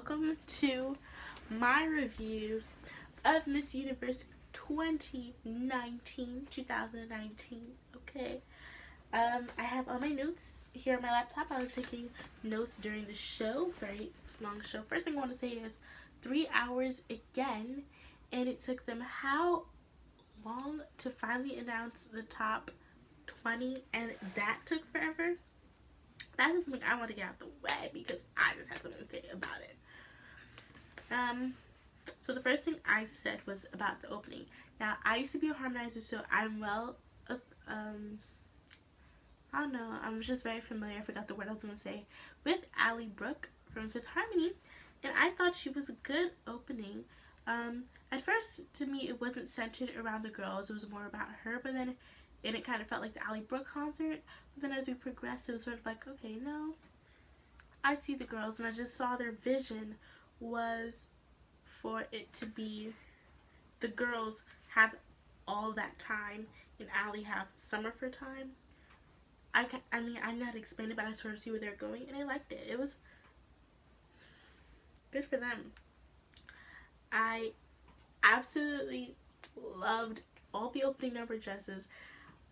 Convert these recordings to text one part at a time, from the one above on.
welcome to my review of Miss Universe 2019. Okay. I have all my notes here on my laptop. I was taking notes during the show, very long show. First thing I want to say is 3 hours again, and it took them how long to finally announce the top 20, and that took forever. That's just something I want to get out the way because I just had something to say about it. So the first thing I said was about the opening. Now, I used to be a harmonizer, so I'm I don't know, I'm just very familiar, I forgot the word I was going to say, with Allie Brooke from Fifth Harmony, and I thought she was a good opening. At first, to me, it wasn't centered around the girls, it was more about her, but then it kind of felt like the Allie Brooke concert, but then as we progressed, it was sort of like, okay, no, I see the girls, and I just saw their vision was for it to be the girls have all that time and Allie have some of her time. I mean, I know how to explain it, but I sort of see where they're going, and I liked it. It was good for them. I absolutely loved all the opening number dresses.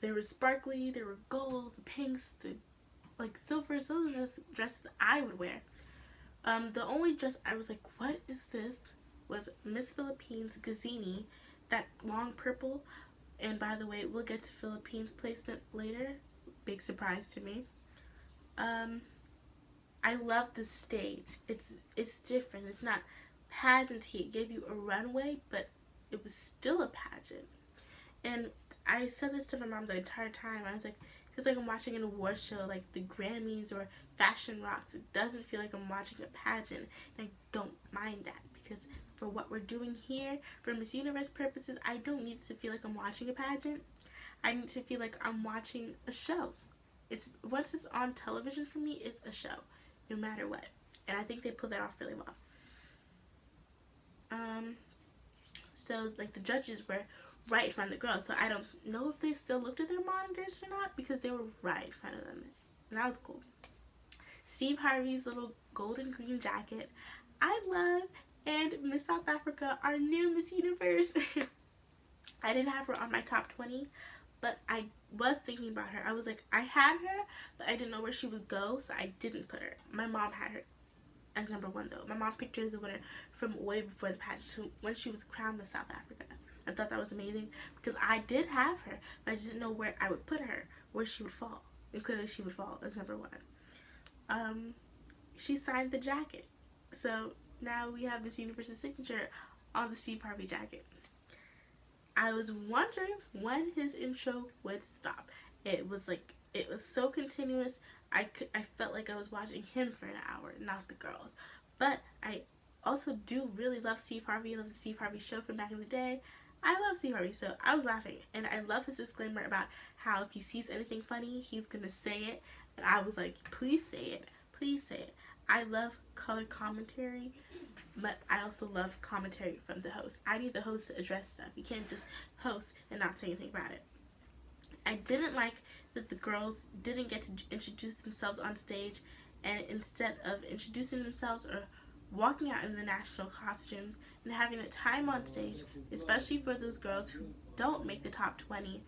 They were sparkly, they were gold, the pinks, the like silvers. Those are just dresses I would wear. The only dress I was like, what is this? Was Miss Philippines Gazzini, that long purple. And by the way, we'll get to Philippines placement later. Big surprise to me. I love the stage. It's different. It's not pageanty. It gave you a runway, but it was still a pageant. And I said this to my mom the entire time. I was like, it's like I'm watching an award show, like the Grammys or Fashion Rocks. It doesn't feel like I'm watching a pageant, and I don't mind that because for what we're doing here, for Miss Universe purposes, I don't need to feel like I'm watching a pageant. I need to feel like I'm watching a show. Once it's on television for me, it's a show, no matter what. And I think they pulled that off really well. So like the judges were right in front of the girls, so I don't know if they still looked at their monitors or not because they were right in front of them, and that was cool. Steve Harvey's little golden green jacket, I love, and Miss South Africa, our new Miss Universe. I didn't have her on my top 20, but I was thinking about her. I was like, I had her, but I didn't know where she would go, so I didn't put her. My mom had her as number 1 though. My mom picked her as the winner from way before the pageant, when she was crowned Miss South Africa. I thought that was amazing because I did have her, but I just didn't know where I would put her, where she would fall. And clearly she would fall as number 1. She signed the jacket. So now we have Miss Universe's signature on the Steve Harvey jacket. I was wondering when his intro would stop. It was so continuous. I felt like I was watching him for an hour, not the girls. But I also do really love Steve Harvey. I love the Steve Harvey show from back in the day. I love Steve Harvey, so I was laughing. And I love his disclaimer about how if he sees anything funny, he's going to say it. And I was like, please say it. Please say it. I love color commentary, but I also love commentary from the host. I need the host to address stuff. You can't just host and not say anything about it. I didn't like that the girls didn't get to introduce themselves on stage, and instead of introducing themselves or walking out in the national costumes and having a time on stage, especially for those girls who don't make the top 20,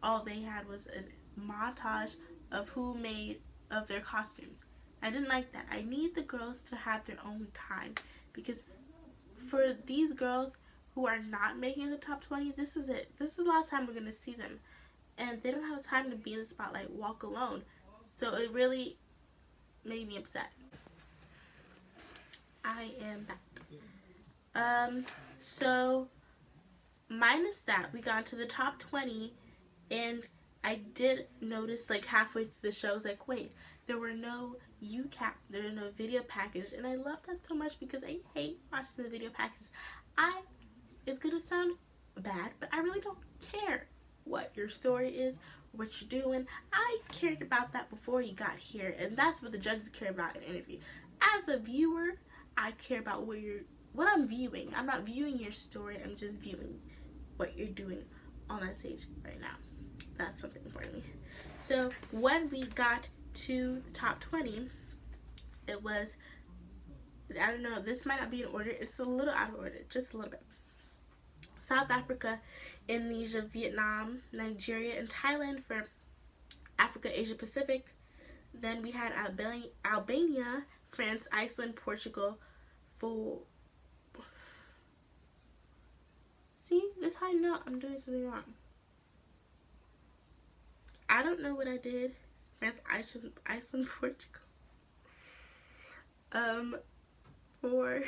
all they had was a montage of who made of their costumes. I didn't like that. I need the girls to have their own time because for these girls who are not making the top 20, this is it. This is the last time we're going to see them. And they don't have time to be in the spotlight, walk alone. So it really made me upset. I am back. So minus that, we got to the top 20, and I did notice like halfway through the show, I was like, wait, there were no there were no video package, and I love that so much because I hate watching the video packages. It's gonna sound bad, but I really don't care what your story is, what you're doing. I cared about that before you got here, and that's what the judges care about in an interview. As a viewer, I care about what I'm viewing. I'm not viewing your story, I'm just viewing what you're doing on that stage right now. That's something important to me. So when we got to the top 20, it was I don't know, this might not be in order. It's a little out of order, just a little bit. South Africa, Indonesia, Vietnam, Nigeria, and Thailand for Africa, Asia Pacific. Then we had Albania, France, Iceland, Portugal for. See, this is how I know I'm doing something wrong. I don't know what I did. France, Iceland, Portugal. For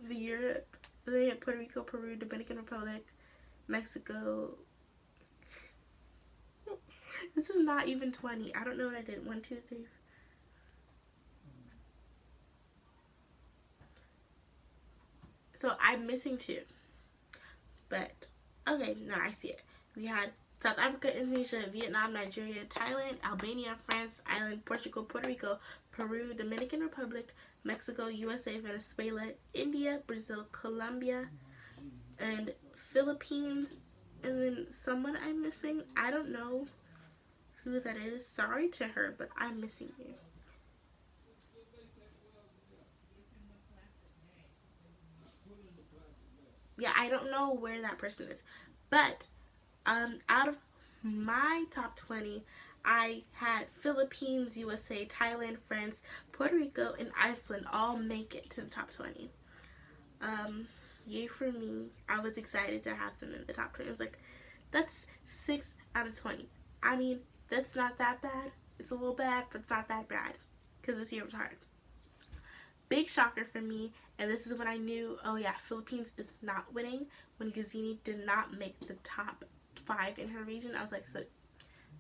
the Europe, they had Puerto Rico, Peru, Dominican Republic, Mexico. This is not even 20. I don't know what I did. 1, 2, 3. So I'm missing 2. But, okay, now I see it. We had South Africa, Indonesia, Vietnam, Nigeria, Thailand, Albania, France, Ireland, Portugal, Puerto Rico, Peru, Dominican Republic, Mexico, USA, Venezuela, India, Brazil, Colombia, and Philippines. And then someone I'm missing. I don't know who that is. Sorry to her, but I'm missing you. Yeah, I don't know where that person is. But out of my top 20, I had Philippines, USA, Thailand, France, Puerto Rico, and Iceland all make it to the top 20. Yay for me. I was excited to have them in the top 20. It's like, that's 6 out of 20. I mean, that's not that bad. It's a little bad, but it's not that bad. Because this year was hard. Big shocker for me, and this is when I knew, oh yeah, Philippines is not winning. When Gazini did not make the top 5 in her region, I was like, so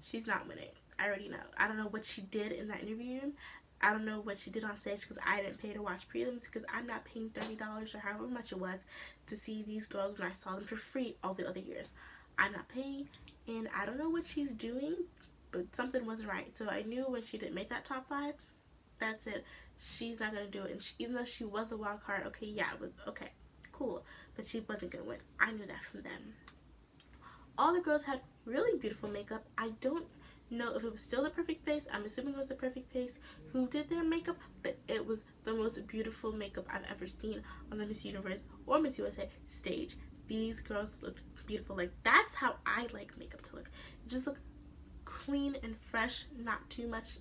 she's not winning. I already know. I don't know what she did in that interview room. I don't know what she did on stage because I didn't pay to watch prelims because I'm not paying $30 or however much it was to see these girls when I saw them for free all the other years. I'm not paying, and I don't know what she's doing, but something wasn't right. So I knew when she didn't make that top 5, that's it. She's not going to do it. And even though she was a wild card, okay, yeah, okay, cool. But she wasn't going to win. I knew that from them. All the girls had really beautiful makeup. I don't know if it was still the perfect face. I'm assuming it was the perfect face who did their makeup, but it was the most beautiful makeup I've ever seen on the Miss Universe or Miss USA stage. These girls looked beautiful. Like, that's how I like makeup to look. It just look clean and fresh, not too much,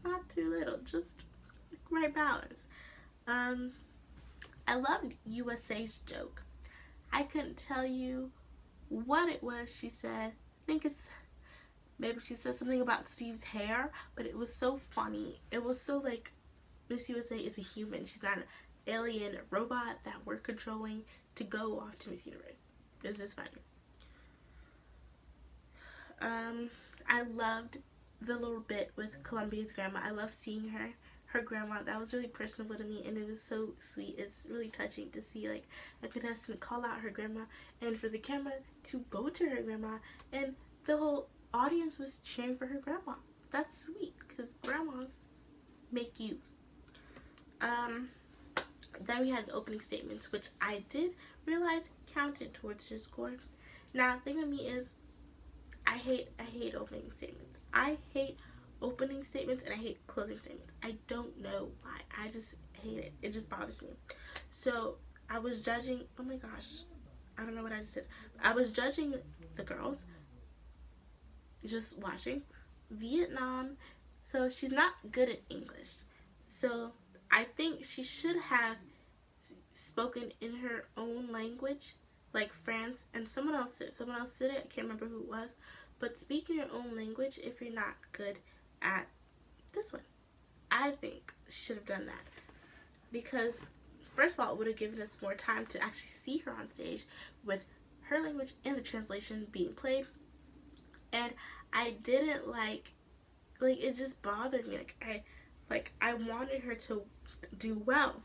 not too little, just right balance. I loved USA's joke. I couldn't tell you what it was she said. I think it's maybe she said something about Steve's hair, but it was so funny. It was so like Miss USA is a human. She's not an alien robot that we're controlling to go off to Miss Universe. It was just funny. I loved the little bit with Columbia's grandma. I love seeing her grandma. That was really personable to me, and it was so sweet. It's really touching to see like a contestant call out her grandma and for the camera to go to her grandma, and the whole audience was cheering for her grandma. That's sweet because grandmas make you. Then we had the opening statements, which I did realize counted towards your score. Now the thing with me is I hate opening statements. I hate opening statements and I hate closing statements. I don't know why. I just hate it. It just bothers me. So I was judging, oh my gosh, I don't know what I just said. I was judging the girls, just watching Vietnam. So she's not good at English. So I think she should have spoken in her own language, like France, and someone else did it. I can't remember who it was. But speak in your own language if you're not good at this one. I think she should have done that. Because, first of all, it would have given us more time to actually see her on stage with her language and the translation being played. And I didn't like it just bothered me. I wanted her to do well.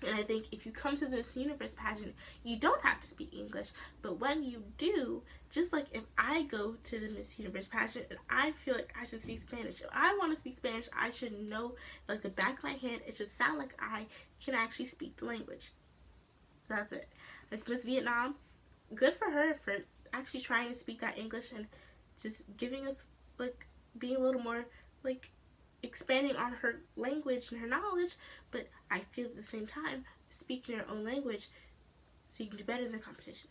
And I think if you come to this Universe pageant, you don't have to speak English. But when you do, just like if I go to the Miss Universe pageant and I feel like I should speak Spanish, if I want to speak Spanish, I should know, like the back of my hand, it should sound like I can actually speak the language. That's it. Like Miss Vietnam, good for her for actually trying to speak that English and just giving us, like, being a little more, like, expanding on her language and her knowledge, but I feel at the same time, speaking your own language so you can do better in the competition.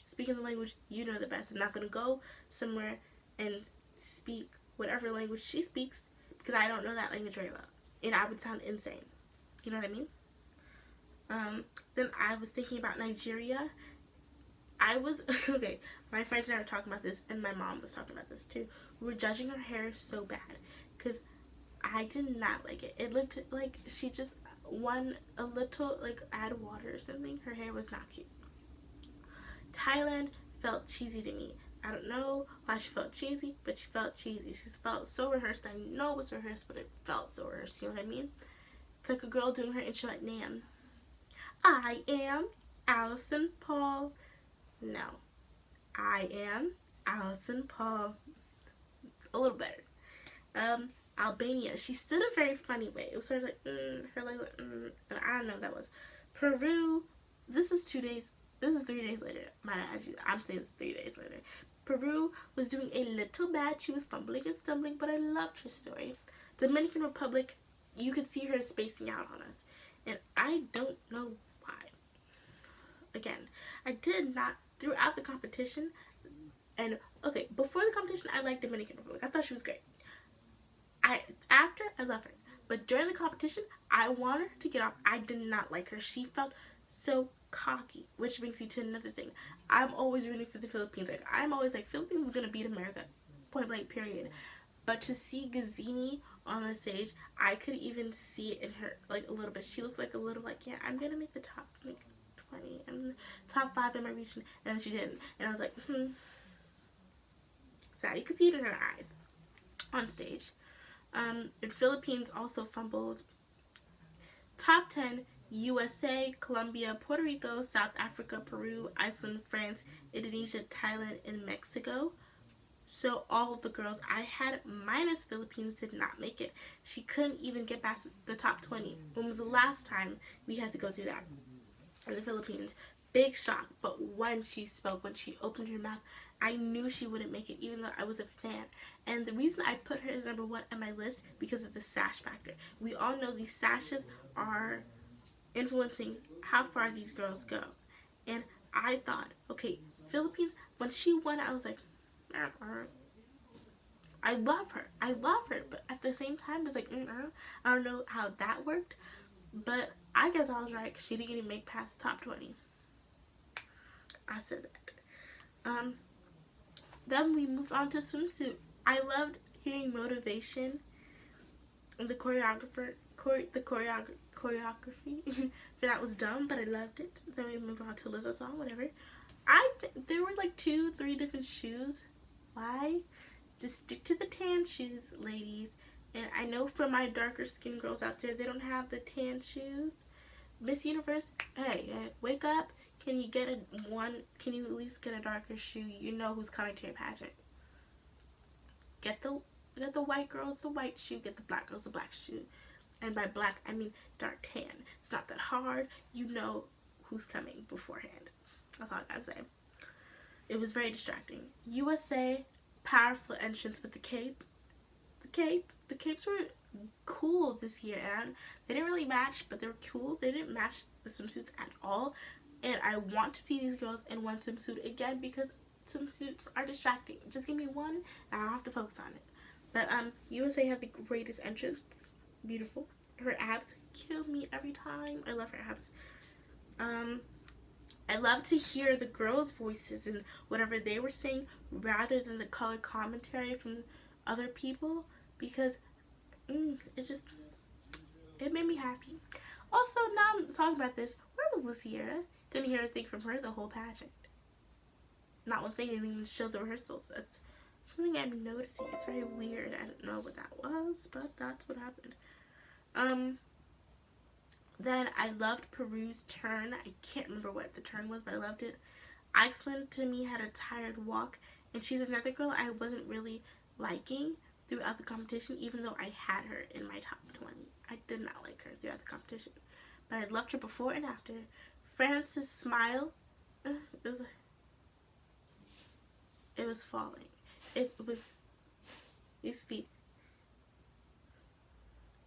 Speaking the language you know the best. I'm not going to go somewhere and speak whatever language she speaks because I don't know that language very well. And I would sound insane. You know what I mean? Then I was thinking about Nigeria. Okay, my friends and I were talking about this, and my mom was talking about this too. We were judging her hair so bad because I did not like it. It looked like she just won a little, like, add water or something. Her hair was not cute. Thailand felt cheesy to me. I don't know why she felt cheesy, but she felt cheesy. She felt so rehearsed. I know it was rehearsed, but it felt so rehearsed. You know what I mean? It's like a girl doing her intro at NAMM. I am Allison Paul. No. I am Allison Paul. A little better. Albania. She stood a very funny way. It was sort of like, her leg went, I don't know what that was. Peru. This is 3 days later. I'm saying it's 3 days later. Peru was doing a little bad. She was fumbling and stumbling, but I loved her story. Dominican Republic, you could see her spacing out on us. And I don't know why. Again, I did not, throughout the competition, and, okay, before the competition, I liked Dominican Republic. I thought she was great. After, I love her. But during the competition, I wanted her to get off. I did not like her. She felt so cocky, which brings me to another thing. I'm always rooting for the Philippines. Like, I'm always like, Philippines is going to beat America. Point blank, period. But to see Gazzini on the stage, I could even see it in her, like, a little bit. She looks like a little, like, yeah, I'm going to make the top, like, 20. I'm top 5 in my region. And then she didn't. And I was like, sad. You could see it in her eyes on stage. The Philippines also fumbled. Top 10, USA, Colombia, Puerto Rico, South Africa, Peru, Iceland, France, Indonesia, Thailand, and Mexico. So all of the girls I had, minus Philippines, did not make it. She couldn't even get past the top 20. When was the last time we had to go through that? In the Philippines. Big shock. But when she spoke, when she opened her mouth, I knew she wouldn't make it, even though I was a fan. And the reason I put her as number 1 on my list, because of the sash factor. We all know these sashes are influencing how far these girls go. And I thought, okay, Philippines, when she won, I was like, I love her. But at the same time, it's like, I don't know how that worked. But I guess I was right, because she didn't even make past the top 20. I said that. Then we moved on to swimsuit. I loved hearing motivation and the choreography that was dumb, but I loved it. Then we moved on to Lizzo's song, whatever. There were like 2-3 different shoes. Why? Just stick to the tan shoes, ladies. And I know for my darker skin girls out there, they don't have the tan shoes. Miss Universe, hey, wake up. Can you at least get a darker shoe? You know who's coming to your pageant. Get the white girls the white shoe, get the black girls the black shoe. And by black, I mean dark tan. It's not that hard. You know who's coming beforehand. That's all I gotta say. It was very distracting. USA, powerful entrance with the cape. The capes were cool this year, and they didn't really match, but they were cool. They didn't match the swimsuits at all. And I want to see these girls in one swimsuit again, because swimsuits are distracting. Just give me one and I'll have to focus on it. But USA had the greatest entrance. Beautiful. Her abs kill me every time. I love her abs. I love to hear the girls' voices and whatever they were saying rather than the color commentary from other people, because it made me happy. Also, now I'm talking about this, where was Luciera? Didn't hear a thing from her the whole pageant. Not one thing, didn't even show the rehearsals. That's something I'm noticing. It's very weird. I don't know what that was, but that's what happened. Then I loved Peru's turn. I can't remember what the turn was, but I loved it. Iceland, to me, had a tired walk, and she's another girl I wasn't really liking throughout the competition, even though I had her in my top 20. I did not like her throughout the competition, but I loved her before and after. France's smile, it was falling. It was, you speak.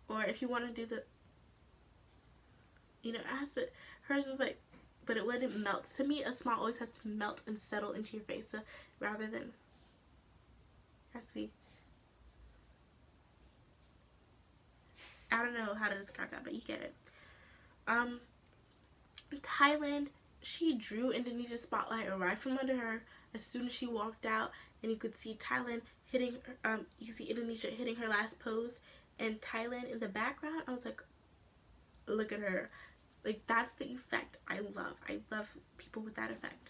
Or if you want to do the, it has to, hers was like, but it wouldn't melt. To me, a smile always has to melt and settle into your face. So rather than, has to be, I don't know how to describe that, but you get it. Thailand, she drew Indonesia's spotlight right from under her as soon as she walked out, and you could see Thailand hitting, you could see Indonesia hitting her last pose, and Thailand in the background. I was like, look at her. Like, that's the effect I love. I love people with that effect.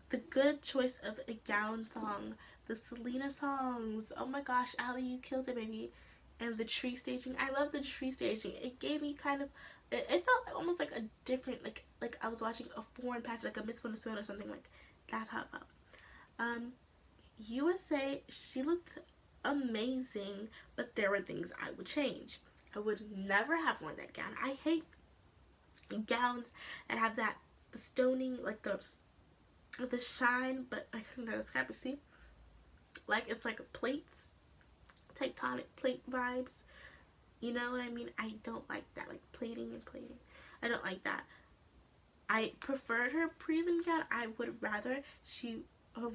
The good choice of a gown song, the Selena songs. Oh my gosh, Ali, you killed it, baby. And the tree staging. I love the tree staging. It gave me kind of, it felt almost like a different, like I was watching a foreign patch, like a Miss Venezuela or something. Like, that's how it felt. USA, she looked amazing, but there were things I would change. I would never have worn that gown. I hate gowns that have that, the stoning, like the shine, but I couldn't describe it. See, like it's like plates, tectonic plate vibes. You know what I mean? I don't like that, like plating and plating. I don't like that. I preferred her prelim gown. I would rather she have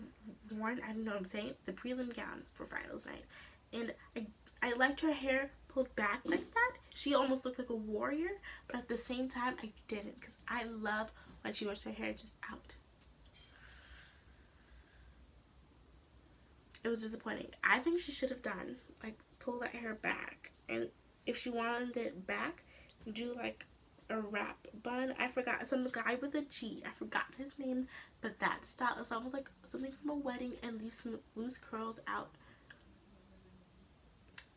worn, I don't know what I'm saying, the prelim gown for finals night. And I liked her hair pulled back like that. She almost looked like a warrior, but at the same time I didn't, because I love when she wears her hair just out. It was disappointing. I think she should have done, like, pull that hair back, and if she wanted it back, do like a wrap bun. I forgot, some guy with a G, I forgot his name, but that style is almost like something from a wedding, and leave some loose curls out.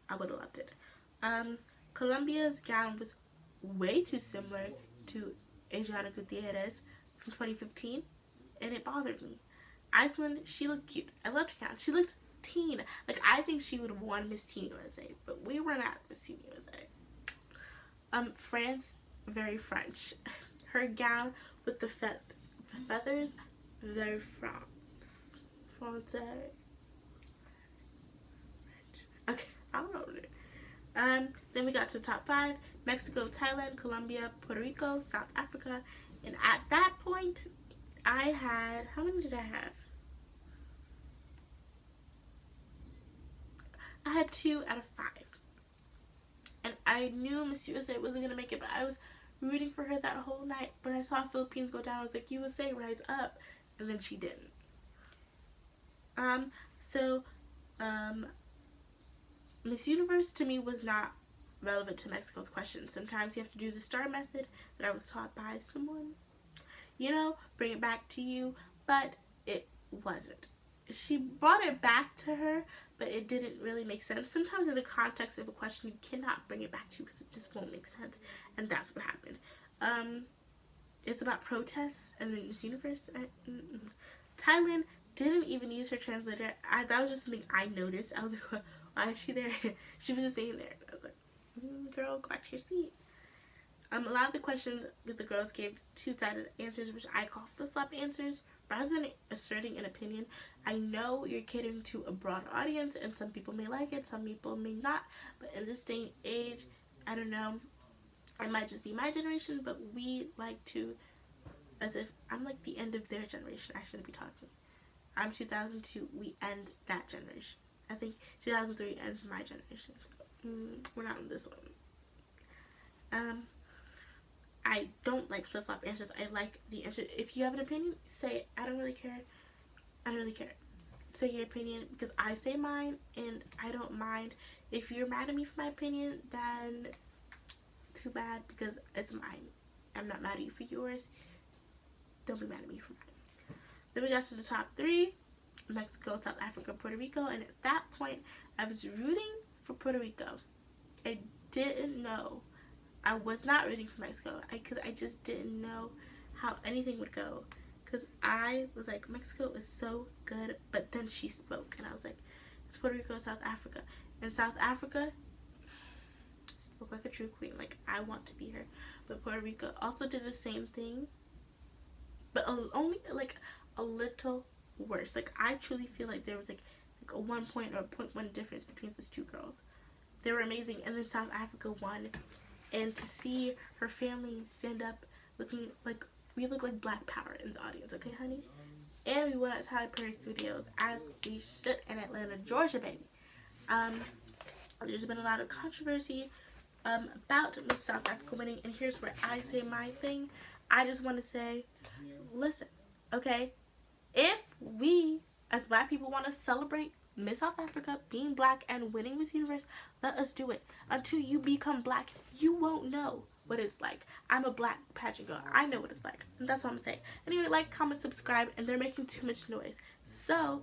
I would have loved it. Colombia's gown was way too similar to Adriana Gutierrez from 2015, and it bothered me. Iceland, she looked cute. I loved her gown. She looked teen. Like, I think she would have won Miss Teen USA, but we were not Miss Teen USA. France, very French. Her gown with the feathers, very Francais. Okay, I don't know. Then we got to the top 5. Mexico, Thailand, Colombia, Puerto Rico, South Africa. And at that point, I had, how many did I have? I had 2 out of 5. And I knew Miss USA wasn't going to make it, but I was rooting for her that whole night. When I saw Philippines go down, I was like, USA, rise up. And then she didn't. Miss Universe to me was not relevant to Mexico's question. Sometimes you have to do the star method that I was taught by someone. Bring it back to you, but it wasn't. She brought it back to her, but it didn't really make sense. Sometimes in the context of a question, you cannot bring it back to you because it just won't make sense, and that's what happened. It's about protests, and then Miss Universe. Thailand didn't even use her translator. That was just something I noticed. I was like, why is she there? She was just sitting there. I was like, girl, go back to your seat. A lot of the questions that the girls gave two-sided answers, which I call flip-flop answers, rather than asserting an opinion. I know you're catering to a broad audience, and some people may like it, some people may not, but in this day and age, I don't know, it might just be my generation, but we like to, as if I'm like the end of their generation. I shouldn't be talking. I'm 2002, we end that generation. I think 2003 ends my generation, so we're not in this one. I don't like flip-flop answers. I like the answer. If you have an opinion, say it. I don't really care. Say your opinion, because I say mine, and I don't mind. If you're mad at me for my opinion, then too bad, because it's mine. I'm not mad at you for yours. Don't be mad at me for mine. Then we got to the top 3. Mexico, South Africa, Puerto Rico, and at that point, I was rooting for Puerto Rico. I didn't know. I was not rooting for Mexico, because I just didn't know how anything would go, because I was like, Mexico is so good, but then she spoke, and I was like, it's Puerto Rico, South Africa, and South Africa spoke like a true queen, like, I want to be her, but Puerto Rico also did the same thing, but only, like, a little worse. Like, I truly feel like there was, like, like a 1 point or 0.1 difference between those two girls. They were amazing. And then South Africa won. And to see her family stand up looking like, we look like Black Power in the audience, okay, honey? And we went at Tyler Perry Studios, as we should, in Atlanta, Georgia, baby. There's been a lot of controversy about Miss South Africa winning, and here's where I say my thing. I just want to say, listen, okay? If we, as Black people, want to celebrate Miss South Africa being Black and winning Miss Universe, let us do it. Until you become Black, you won't know what it's like. I'm a Black pageant girl. I know what it's like. And that's what I'm saying. Anyway, like, comment, subscribe, and they're making too much noise. So